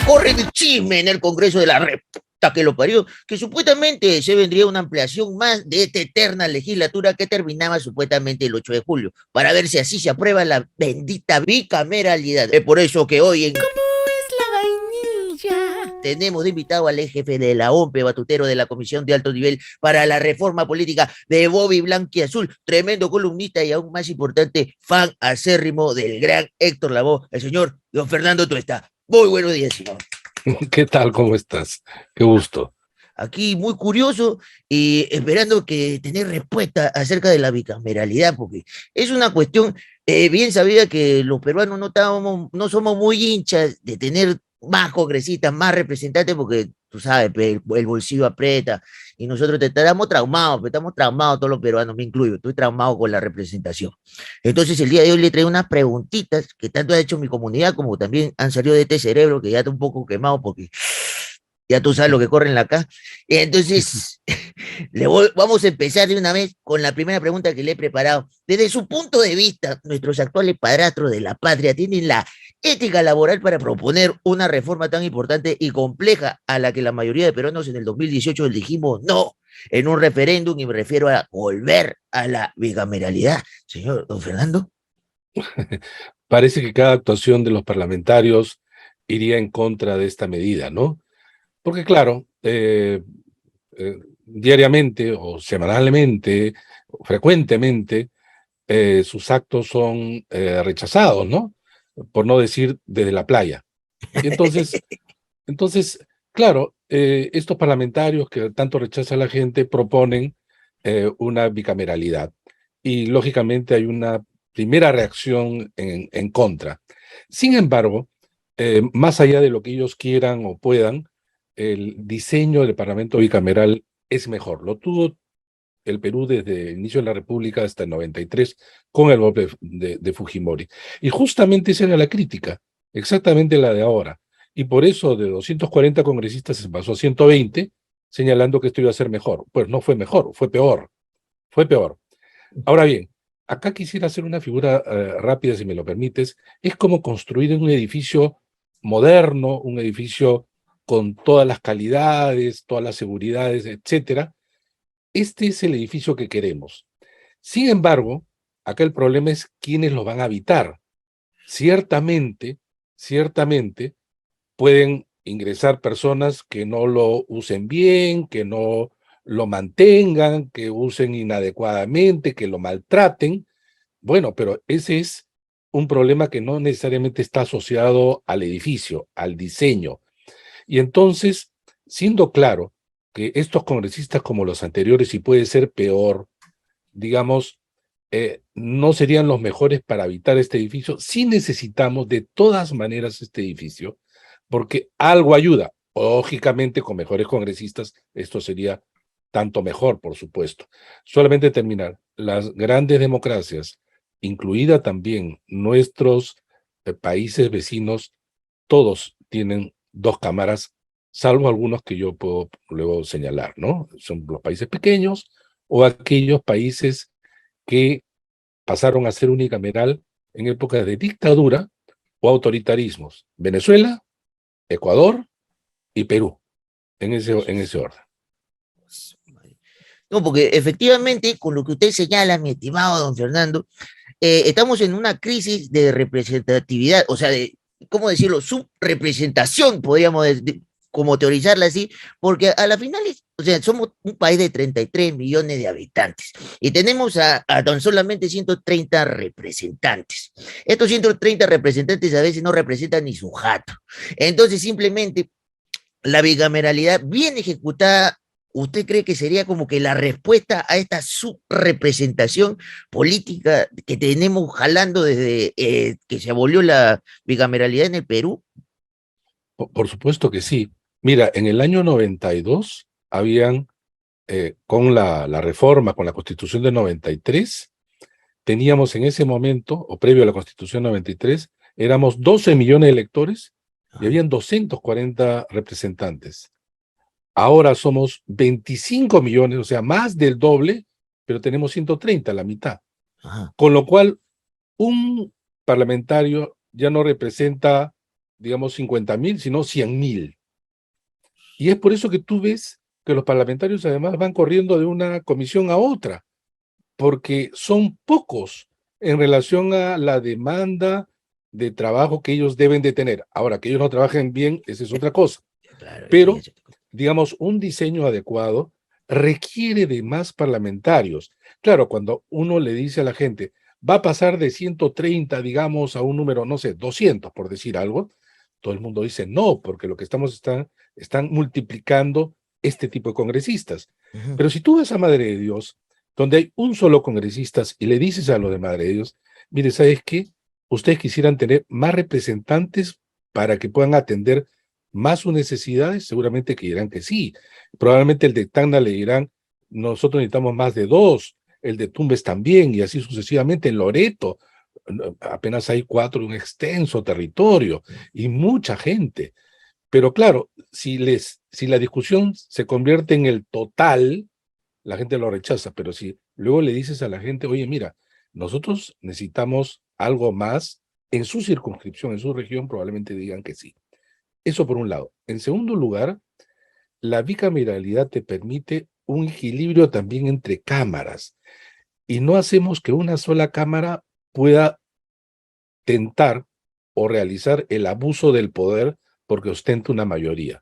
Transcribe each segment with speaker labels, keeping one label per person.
Speaker 1: Corre el chisme en el Congreso de la República que lo parió, que supuestamente se vendría una ampliación más de esta eterna legislatura que terminaba supuestamente el 8 de julio, para ver si así se aprueba la bendita bicameralidad. Es por eso que hoy en tenemos de invitado al ex jefe de la OMPE, batutero de la Comisión de Alto Nivel para la Reforma Política de Bobby Blanquiazul, tremendo columnista y aún más importante, fan acérrimo del gran Héctor Lavoe, el señor don Fernando Tuesta. Muy buenos días, señor.
Speaker 2: ¿Qué tal? ¿Cómo estás? Qué gusto.
Speaker 1: Aquí muy curioso y esperando que tener respuesta acerca de la bicameralidad, porque es una cuestión bien sabida que los peruanos no somos muy hinchas de tener más congresistas, más representantes, porque tú sabes, el bolsillo aprieta y nosotros estamos traumados todos los peruanos, me incluyo, estoy traumado con la representación. Entonces el día de hoy le traigo unas preguntitas que tanto ha hecho mi comunidad como también han salido de este cerebro que ya está un poco quemado porque ya tú sabes lo que corren acá. Entonces, vamos a empezar de una vez con la primera pregunta que le he preparado. Desde su punto de vista, nuestros actuales padrastros de la patria tienen la ética laboral para proponer una reforma tan importante y compleja a la que la mayoría de peruanos en el 2018 dijimos no en un referéndum, y me refiero a volver a la bicameralidad. Señor don Fernando.
Speaker 2: Parece que cada actuación de los parlamentarios iría en contra de esta medida, ¿no? Porque claro, diariamente o semanalmente, o frecuentemente, sus actos son rechazados, ¿no? Por no decir desde la playa. Y entonces, claro, estos parlamentarios que tanto rechaza la gente proponen una bicameralidad. Y lógicamente hay una primera reacción en contra. Sin embargo, más allá de lo que ellos quieran o puedan, el diseño del Parlamento bicameral es mejor. Lo tuvo el Perú desde el inicio de la República hasta el 93 con el golpe de Fujimori. Y justamente esa era la crítica, exactamente la de ahora. Y por eso de 240 congresistas se pasó a 120, señalando que esto iba a ser mejor. Pues no fue mejor, fue peor. Fue peor. Ahora bien, acá quisiera hacer una figura rápida, si me lo permites. Es como construir un edificio moderno, un edificio con todas las calidades, todas las seguridades, etcétera. Este es el edificio que queremos. Sin embargo, acá el problema es quiénes lo van a habitar. Ciertamente, pueden ingresar personas que no lo usen bien, que no lo mantengan, que usen inadecuadamente, que lo maltraten. Bueno, pero ese es un problema que no necesariamente está asociado al edificio, al diseño. Y entonces, siendo claro que estos congresistas como los anteriores, y puede ser peor, digamos, no serían los mejores para habitar este edificio, sí necesitamos de todas maneras este edificio, porque algo ayuda. Lógicamente, con mejores congresistas, esto sería tanto mejor, por supuesto. Solamente terminar, las grandes democracias, incluida también nuestros países vecinos, todos tienen dos cámaras, salvo algunos que yo puedo luego señalar, ¿no? Son los países pequeños o aquellos países que pasaron a ser unicameral en épocas de dictadura o autoritarismos. Venezuela, Ecuador y Perú, en ese orden.
Speaker 1: No, porque efectivamente, con lo que usted señala, mi estimado don Fernando, estamos en una crisis de representatividad, o sea, de, ¿cómo decirlo? Subrepresentación, podríamos como teorizarla así, porque a la final, o sea, somos un país de 33 millones de habitantes y tenemos a tan solamente 130 representantes. Estos 130 representantes a veces no representan ni su jato. Entonces, simplemente la bicameralidad bien ejecutada, ¿usted cree que sería como que la respuesta a esta subrepresentación política que tenemos jalando desde que se abolió la bicameralidad en el Perú?
Speaker 2: Por supuesto que sí. Mira, en el año 92 habían, con la reforma, con la Constitución de 93, teníamos en ese momento, o previo a la Constitución 93, éramos 12 millones de electores y habían 240 representantes. Ahora somos 25 millones, o sea, más del doble, pero tenemos 130, la mitad.
Speaker 1: Ajá.
Speaker 2: Con lo cual, un parlamentario ya no representa digamos, 50.000, sino 100.000. Y es por eso que tú ves que los parlamentarios además van corriendo de una comisión a otra, porque son pocos en relación a la demanda de trabajo que ellos deben de tener. Ahora, que ellos no trabajen bien, esa es otra cosa.
Speaker 1: Claro, eso ya
Speaker 2: Pero,
Speaker 1: es otra cosa.
Speaker 2: digamos, un diseño adecuado requiere de más parlamentarios. Claro, cuando uno le dice a la gente, va a pasar de 130, digamos, a un número, no sé, 200, por decir algo, todo el mundo dice no, porque lo que están multiplicando este tipo de congresistas.
Speaker 1: Ujú.
Speaker 2: Pero si tú vas a Madre de Dios, donde hay un solo congresista, y le dices a los de Madre de Dios, mire, ¿sabes qué? Ustedes quisieran tener más representantes para que puedan atender más sus necesidades, seguramente que dirán que sí. Probablemente el de Tacna le dirán, nosotros necesitamos más de 2, el de Tumbes también, y así sucesivamente. En Loreto apenas hay 4 de un extenso territorio y mucha gente. Pero claro, si la discusión se convierte en el total, la gente lo rechaza, pero si luego le dices a la gente, oye, mira, nosotros necesitamos algo más en su circunscripción, en su región, probablemente digan que sí. Eso por un lado. En segundo lugar, la bicameralidad te permite un equilibrio también entre cámaras y no hacemos que una sola cámara pueda tentar o realizar el abuso del poder porque ostenta una mayoría.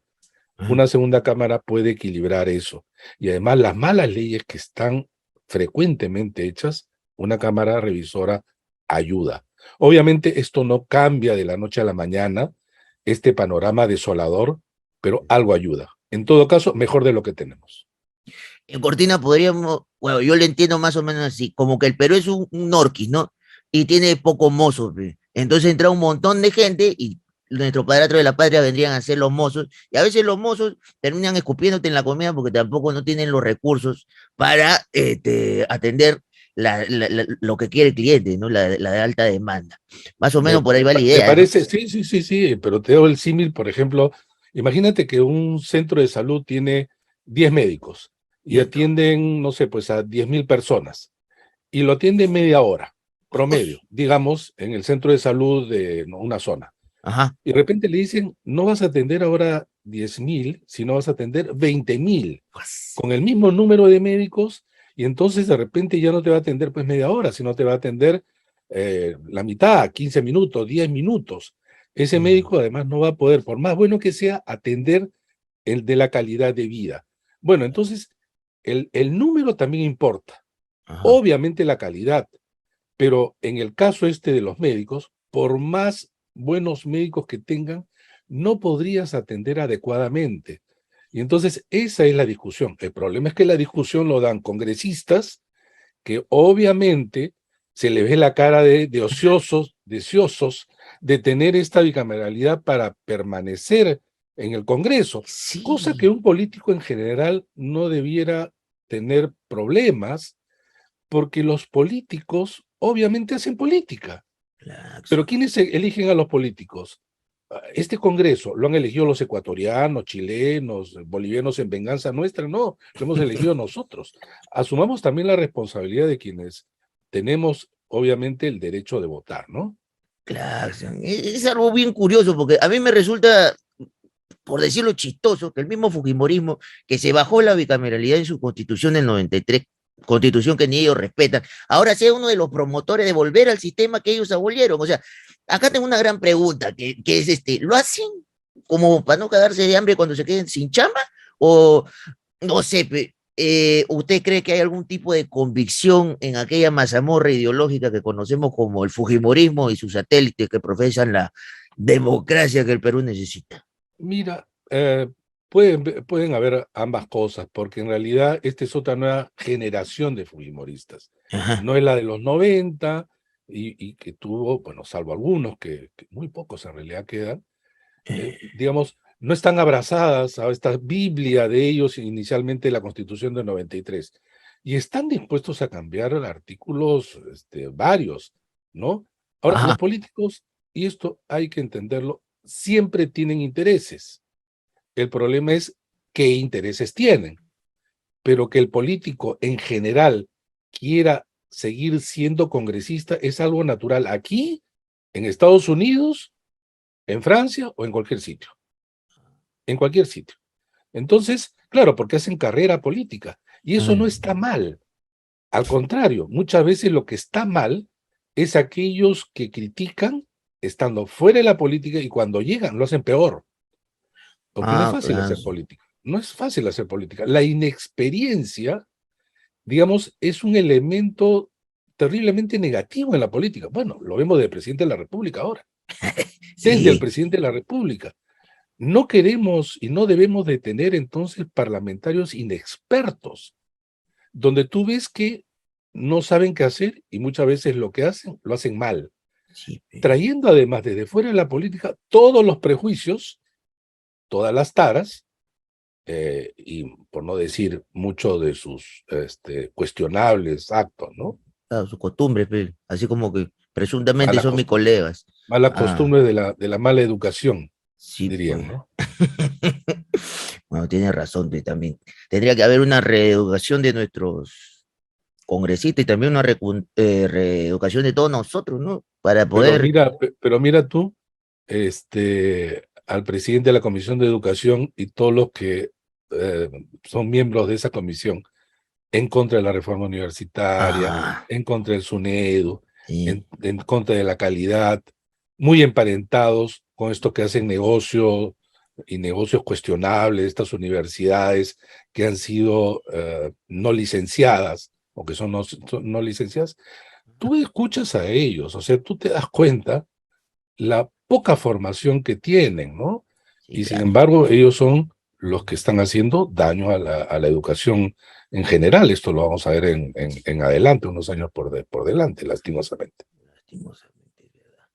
Speaker 1: Ajá.
Speaker 2: Una segunda cámara puede equilibrar eso. Y además las malas leyes que están frecuentemente hechas, una cámara revisora ayuda. Obviamente esto no cambia de la noche a la mañana este panorama desolador, pero algo ayuda. En todo caso, mejor de lo que tenemos.
Speaker 1: En Cortina podríamos, bueno, yo le entiendo más o menos así, como que el Perú es un Norquis, ¿no? Y tiene pocos mozos, pe. Entonces entra un montón de gente y nuestro padrastro de la patria vendrían a ser los mozos, y a veces los mozos terminan escupiéndote en la comida porque tampoco no tienen los recursos para atender lo que quiere el cliente, ¿no? La de alta demanda. Más o
Speaker 2: ¿Me,
Speaker 1: menos por ahí va la
Speaker 2: te
Speaker 1: idea, ¿no?
Speaker 2: parece? Sí, sí, sí, sí, pero te doy el símil, por ejemplo, imagínate que un centro de salud tiene 10 médicos y
Speaker 1: Ya.
Speaker 2: atienden, no sé, pues a 10.000 personas y lo atienden media hora, promedio, digamos, en el centro de salud de ¿no? una zona.
Speaker 1: Ajá.
Speaker 2: Y de repente le dicen, no vas a atender ahora 10.000, sino vas a atender 20.000,
Speaker 1: Pues,
Speaker 2: con el mismo número de médicos, y entonces de repente ya no te va a atender pues media hora, sino te va a atender la mitad, 15 minutos, 10 minutos. Ese
Speaker 1: mm,
Speaker 2: médico además no va a poder, por más bueno que sea, atender el de la calidad de vida. Bueno, entonces el número también importa,
Speaker 1: ajá.
Speaker 2: obviamente la calidad, pero en el caso este de los médicos, por más buenos médicos que tengan, no podrías atender adecuadamente. Y entonces esa es la discusión. El problema es que la discusión lo dan congresistas que obviamente se les ve la cara de ociosos, deseosos de tener esta bicameralidad para permanecer en el Congreso, cosa que
Speaker 1: Sí,
Speaker 2: un político en general no debiera tener problemas porque los políticos obviamente hacen política.
Speaker 1: claro.
Speaker 2: Pero ¿quiénes eligen a los políticos? Este Congreso lo han elegido los ecuatorianos, chilenos, bolivianos en venganza nuestra, no, lo hemos elegido nosotros. Asumamos también la responsabilidad de quienes tenemos, obviamente, el derecho de votar, ¿no?
Speaker 1: Claro, es algo bien curioso porque a mí me resulta, por decirlo chistoso, que el mismo Fujimorismo, que se bajó la bicameralidad en su constitución del 93, constitución que ni ellos respetan, ahora sea uno de los promotores de volver al sistema que ellos abolieron. O sea, acá tengo una gran pregunta, que es ¿lo hacen como para no quedarse de hambre cuando se queden sin chamba? O no sé, ¿usted cree que hay algún tipo de convicción en aquella mazamorra ideológica que conocemos como el Fujimorismo y sus satélites que profesan la democracia que el Perú necesita?
Speaker 2: Mira, pueden haber ambas cosas, porque en realidad esta es otra nueva generación de fujimoristas.
Speaker 1: Ajá.
Speaker 2: No es la de los 90 y que tuvo, bueno, salvo algunos, que muy pocos en realidad quedan, digamos, no están abrazadas a esta Biblia de ellos, inicialmente la Constitución de 93, y están dispuestos a cambiar artículos varios, ¿no? Ahora, los
Speaker 1: Ajá.
Speaker 2: políticos, y esto hay que entenderlo, siempre tienen intereses. El problema es qué intereses tienen, pero que el político en general quiera seguir siendo congresista es algo natural. Aquí, en Estados Unidos, en Francia o en cualquier sitio. En cualquier sitio. Entonces, claro, porque hacen carrera política. Y eso no está mal. Al contrario, muchas veces lo que está mal es aquellos que critican estando fuera de la política y cuando llegan lo hacen peor. Porque no es fácil
Speaker 1: Claro.
Speaker 2: hacer política. No es fácil hacer política. La inexperiencia, digamos, es un elemento terriblemente negativo en la política. Bueno, lo vemos del presidente de la República ahora. Desde el
Speaker 1: Sí,
Speaker 2: presidente de la República. No queremos y no debemos de tener entonces parlamentarios inexpertos, donde tú ves que no saben qué hacer y muchas veces lo que hacen, lo hacen mal,
Speaker 1: sí,
Speaker 2: trayendo además desde fuera de la política todos los prejuicios, todas las taras, y por no decir mucho de sus cuestionables actos, ¿no?
Speaker 1: claro, su costumbre, pe, así como que presuntamente
Speaker 2: Mala
Speaker 1: son mis
Speaker 2: costumbre,
Speaker 1: colegas.
Speaker 2: mala
Speaker 1: Ah,
Speaker 2: costumbre de la mala educación,
Speaker 1: sí,
Speaker 2: dirían,
Speaker 1: pues.
Speaker 2: ¿no?
Speaker 1: Bueno, tiene razón, pe, también. Tendría que haber una reeducación de nuestros congresistas y también una reeducación de todos nosotros, ¿no? Para poder.
Speaker 2: Pero mira tú, al presidente de la Comisión de Educación y todos los que son miembros de esa comisión en contra de la reforma universitaria,
Speaker 1: Ah,
Speaker 2: en contra del SUNEDU,
Speaker 1: sí,
Speaker 2: en contra de la calidad, muy emparentados con esto que hacen negocio y negocios cuestionables, estas universidades que han sido no licenciadas o que son no licenciadas. Tú escuchas a ellos, o sea, tú te das cuenta la poca formación que tienen, ¿no?
Speaker 1: sí,
Speaker 2: Y sin
Speaker 1: claro.
Speaker 2: embargo, ellos son los que están haciendo daño a la educación en general. Esto lo vamos a ver en adelante, unos años por delante, lastimosamente.
Speaker 1: Lastimosamente, ¿verdad?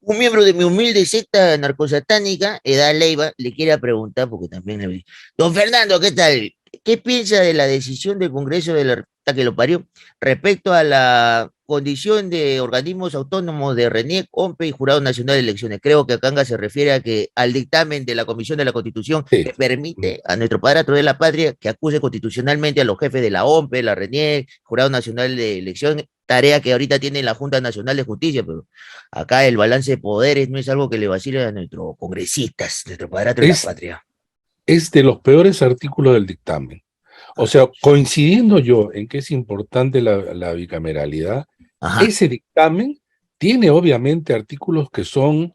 Speaker 1: Un miembro de mi humilde secta narcosatánica, Edad Leiva, le quiere preguntar, porque también le... Don Fernando, ¿qué tal? ¿Qué piensa de la decisión del Congreso de la República que lo parió respecto a la condición de organismos autónomos de RENIEC, OMPE y Jurado Nacional de Elecciones? Creo que Acanga se refiere a que al dictamen de la Comisión de la Constitución
Speaker 2: Sí.
Speaker 1: que permite a nuestro padrastro de la patria que acuse constitucionalmente a los jefes de la OMPE, la RENIEC, Jurado Nacional de Elecciones, tarea que ahorita tiene la Junta Nacional de Justicia, pero acá el balance de poderes no es algo que le vacile a nuestros congresistas, nuestro padrastro de la
Speaker 2: Es,
Speaker 1: patria.
Speaker 2: es de los peores artículos del dictamen. O sea, coincidiendo yo en que es importante la bicameralidad,
Speaker 1: Ajá.
Speaker 2: ese dictamen tiene obviamente artículos que son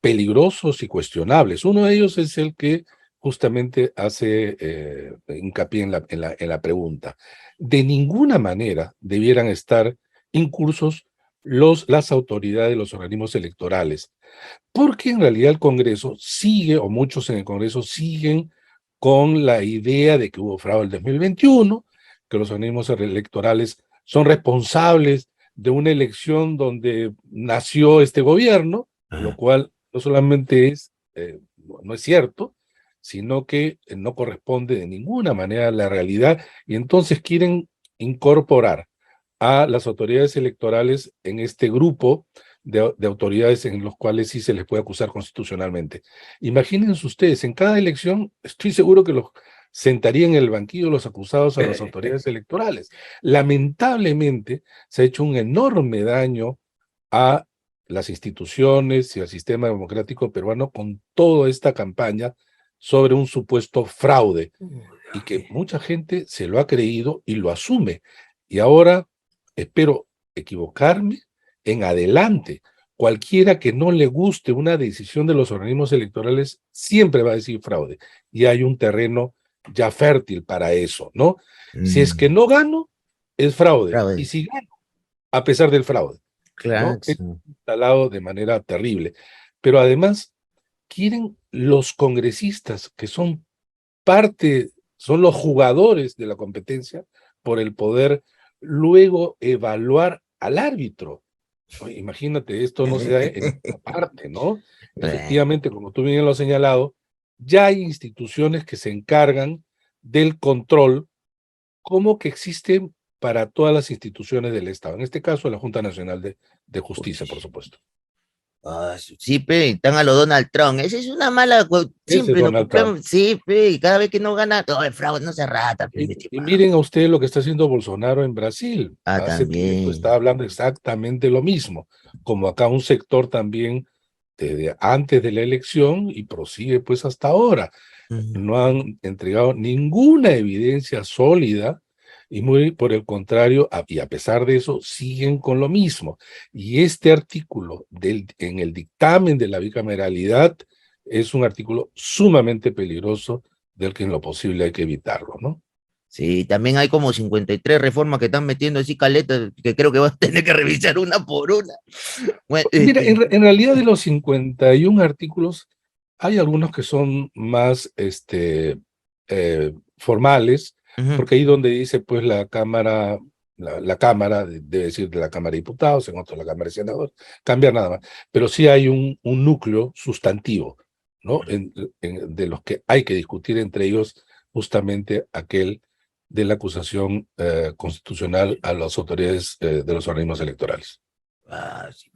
Speaker 2: peligrosos y cuestionables. Uno de ellos es el que justamente hace hincapié en la pregunta. De ninguna manera debieran estar incursos las autoridades, los organismos electorales, porque en realidad el Congreso sigue, o muchos en el Congreso siguen con la idea de que hubo fraude en 2021, que los organismos electorales son responsables de una elección donde nació este gobierno, lo
Speaker 1: Ajá.
Speaker 2: cual no solamente no es cierto, sino que no corresponde de ninguna manera a la realidad, y entonces quieren incorporar a las autoridades electorales en este grupo de autoridades en los cuales sí se les puede acusar constitucionalmente. Imagínense ustedes, en cada elección estoy seguro que los sentarían en el banquillo los acusados a las autoridades electorales. Lamentablemente se ha hecho un enorme daño a las instituciones y al sistema democrático peruano con toda esta campaña sobre un supuesto fraude y que mucha gente se lo ha creído y lo asume. Y ahora espero equivocarme en adelante. Cualquiera que no le guste una decisión de los organismos electorales siempre va a decir fraude. Y hay un terreno ya fértil para eso, ¿no? Si es que
Speaker 1: Mm,
Speaker 2: no gano, es fraude. Y
Speaker 1: fraude.
Speaker 2: si gano, a pesar del fraude,
Speaker 1: Claro.
Speaker 2: ¿no? Es instalado de manera terrible. Pero además, quieren los congresistas, que son parte, son los jugadores de la competencia, por el poder luego evaluar al árbitro. Oye, imagínate, esto no se da en ninguna parte, ¿no?
Speaker 1: Claro.
Speaker 2: Efectivamente, como tú bien lo has señalado, ya hay instituciones que se encargan del control, como que existen para todas las instituciones del Estado. En este caso, la Junta Nacional de Justicia, por
Speaker 1: Justicia.
Speaker 2: supuesto.
Speaker 1: Ah, sí, pe, están a lo Donald Trump. Esa es una mala,
Speaker 2: Ese es
Speaker 1: siempre nos
Speaker 2: Donald Trump.
Speaker 1: copiamos, sí, pe, y cada vez que no gana, todo el fraude, no se rata, pe, mi
Speaker 2: Y
Speaker 1: estimado.
Speaker 2: miren a usted lo que está haciendo Bolsonaro en Brasil.
Speaker 1: Ah,
Speaker 2: Hace tiempo
Speaker 1: también.
Speaker 2: estaba hablando exactamente lo mismo, como acá un sector también desde antes de la elección y prosigue pues hasta ahora. No han entregado ninguna evidencia sólida y muy por el contrario, y a pesar de eso, siguen con lo mismo. Y este artículo en el dictamen de la bicameralidad es un artículo sumamente peligroso del que en lo posible hay que evitarlo, ¿no?
Speaker 1: Sí, también hay como 53 reformas que están metiendo así caletas, que creo que vas a tener que revisar una por una. Bueno,
Speaker 2: Mira, en realidad de los 51 artículos, hay algunos que son más formales,
Speaker 1: ujú.
Speaker 2: porque ahí donde dice pues la Cámara, la Cámara, debe decir de la Cámara de Diputados, en otro la Cámara de Senadores, cambiar nada más. Pero sí hay un núcleo sustantivo, ¿no? De los que hay que discutir entre ellos justamente aquel de la acusación constitucional a las autoridades de los organismos electorales.
Speaker 1: Ah, sí.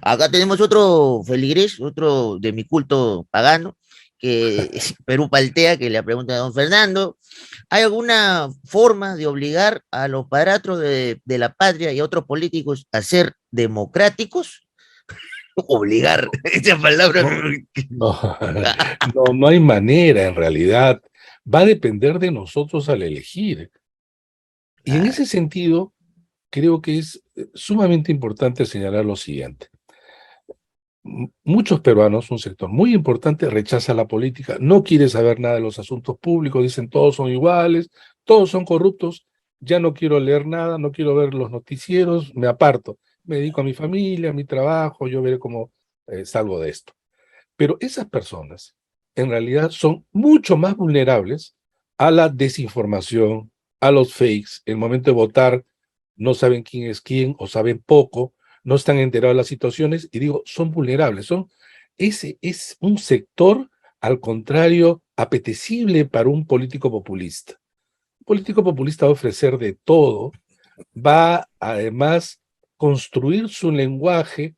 Speaker 1: Acá tenemos otro feligrés, otro de mi culto pagano, que es Perú Paltea, que le pregunta a don Fernando, ¿hay alguna forma de obligar a los padrastros de la patria y a otros políticos a ser democráticos? Obligar, esa palabra.
Speaker 2: No, no, no hay manera en realidad. Va a depender de nosotros al elegir. Y en
Speaker 1: Ah,
Speaker 2: ese sentido, creo que es sumamente importante señalar lo siguiente. Muchos peruanos, un sector muy importante, rechaza la política, no quiere saber nada de los asuntos públicos, dicen todos son iguales, todos son corruptos, ya no quiero leer nada, no quiero ver los noticieros, me aparto, me dedico a mi familia, a mi trabajo, yo veré cómo salgo de esto. Pero esas personas en realidad son mucho más vulnerables a la desinformación, a los fakes. En el momento de votar no saben quién es quién o saben poco, no están enterados de las situaciones y digo, son vulnerables. Ese es un sector, al contrario, apetecible para un político populista. Un político populista va a ofrecer de todo, va además construir su lenguaje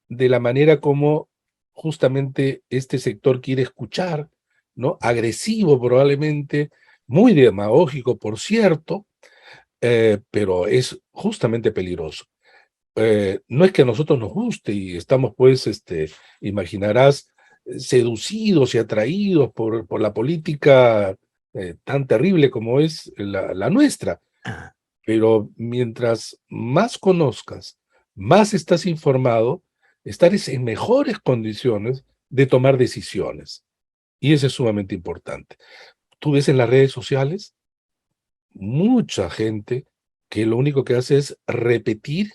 Speaker 2: de la manera como justamente este sector quiere escuchar, ¿no? Agresivo probablemente, muy demagógico, por cierto, pero es justamente peligroso. No es que a nosotros nos guste y estamos pues, imaginarás, seducidos y atraídos por la política tan terrible como es la nuestra,
Speaker 1: ah,
Speaker 2: pero mientras más conozcas, más estás informado, estarás en mejores condiciones de tomar decisiones. Y eso es sumamente importante. Tú ves en las redes sociales mucha gente que lo único que hace es repetir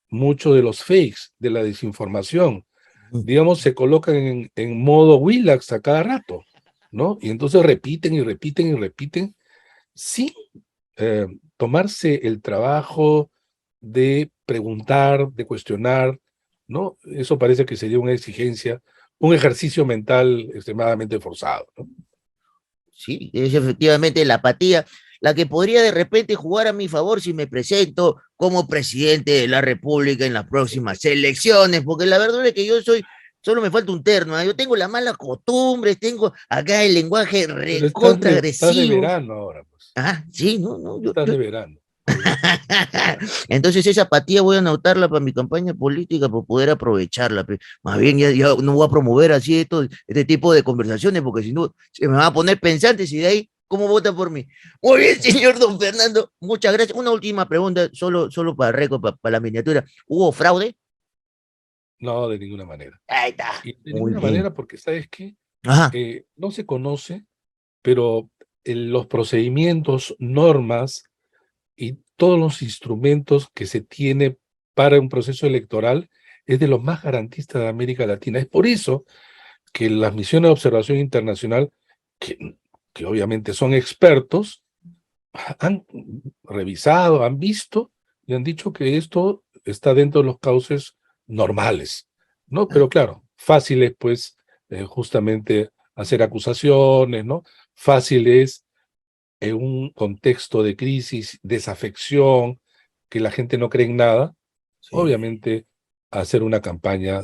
Speaker 2: mucho de los fakes, de la desinformación. Digamos, se colocan en modo Willax a cada rato, ¿no? Y entonces repiten y repiten y repiten sin tomarse el trabajo de preguntar, de cuestionar, ¿no? Eso parece que sería una exigencia, un ejercicio mental extremadamente forzado, ¿no?
Speaker 1: sí, es efectivamente la apatía, la que podría de repente jugar a mi favor si me presento como presidente de la República en las próximas elecciones, porque la verdad es que yo soy, solo me falta un terno, ¿eh? Yo tengo la mala costumbre, tengo acá el lenguaje
Speaker 2: Pero
Speaker 1: recontra
Speaker 2: estás de
Speaker 1: agresivo.
Speaker 2: verano ahora, pues.
Speaker 1: Ah, sí, no, no,
Speaker 2: Estás de verano. Sí.
Speaker 1: Entonces esa apatía voy a anotarla para mi campaña política para poder aprovecharla. Más bien ya no voy a promover así este tipo de conversaciones porque si no se me va a poner pensantes y de ahí, ¿cómo vota por mí? Muy bien, señor don Fernando, muchas gracias. Una última pregunta, solo para récord, para la miniatura. ¿Hubo fraude?
Speaker 2: No, de ninguna manera.
Speaker 1: Ahí está.
Speaker 2: Y de
Speaker 1: Muy
Speaker 2: ninguna
Speaker 1: bien.
Speaker 2: manera porque, ¿sabes qué?
Speaker 1: Ajá.
Speaker 2: No se conoce, pero los procedimientos, normas y todos los instrumentos que se tiene para un proceso electoral es de los más garantistas de América Latina. Es por eso que las misiones de observación internacional, que obviamente son expertos, han revisado, han visto y han dicho que esto está dentro de los cauces normales, ¿no? Pero claro, fácil es pues justamente hacer acusaciones, ¿no? Fácil es en un contexto de crisis, desafección, que la gente no cree en nada,
Speaker 1: Sí.
Speaker 2: obviamente hacer una campaña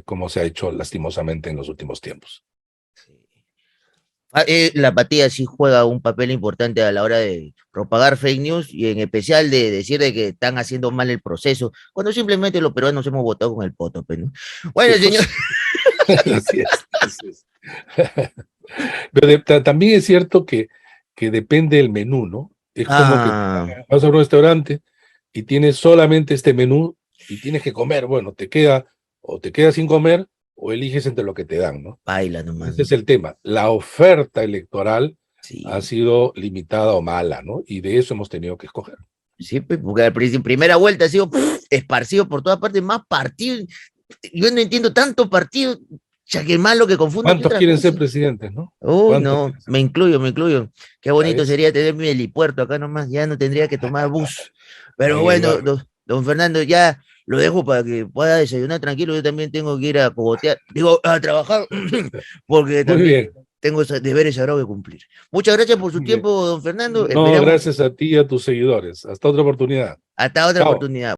Speaker 2: como se ha hecho lastimosamente en los últimos tiempos.
Speaker 1: Sí. La apatía sí juega un papel importante a la hora de propagar fake news y en especial de decir de que están haciendo mal el proceso, cuando simplemente los peruanos hemos votado con el poto, pues, ¿no?
Speaker 2: Sí,
Speaker 1: Bueno, señor,
Speaker 2: pues. Así es, así es. Pero también es cierto que depende del menú, ¿no? Es como que
Speaker 1: Ah,
Speaker 2: vas a un restaurante y tienes solamente este menú y tienes que comer. Bueno, o te quedas sin comer o eliges entre lo que te dan, ¿no?
Speaker 1: baila nomás,
Speaker 2: Ese
Speaker 1: ¿no?
Speaker 2: es el tema. La oferta electoral ha
Speaker 1: Sí.
Speaker 2: sido limitada o mala, ¿no? Y de eso hemos tenido que escoger.
Speaker 1: Sí, pues, porque en primera vuelta ha sido esparcido por todas partes, más partidos. Yo no entiendo tanto partido, ya que más lo que confundo que
Speaker 2: ¿Cuántos
Speaker 1: otra
Speaker 2: quieren ser
Speaker 1: cosa.
Speaker 2: presidentes, no?
Speaker 1: Uy,
Speaker 2: ¿Cuántos
Speaker 1: no,
Speaker 2: quieren ser?
Speaker 1: me incluyo, me incluyo. Qué
Speaker 2: ¿Ya
Speaker 1: bonito
Speaker 2: ves?
Speaker 1: sería tener mi helipuerto acá nomás, ya no tendría que tomar bus. Pero
Speaker 2: En el
Speaker 1: bueno,
Speaker 2: barrio.
Speaker 1: don Fernando, ya lo dejo para que pueda desayunar tranquilo. Yo también tengo que ir a cogotear, digo, a trabajar, porque
Speaker 2: Muy
Speaker 1: también
Speaker 2: bien,
Speaker 1: tengo esos deberes sagrados que cumplir. Muchas gracias por su
Speaker 2: muy bien.
Speaker 1: tiempo, don Fernando.
Speaker 2: No,
Speaker 1: Esperamos
Speaker 2: gracias a ti y a tus seguidores. Hasta otra oportunidad.
Speaker 1: hasta otra
Speaker 2: Chao.
Speaker 1: oportunidad.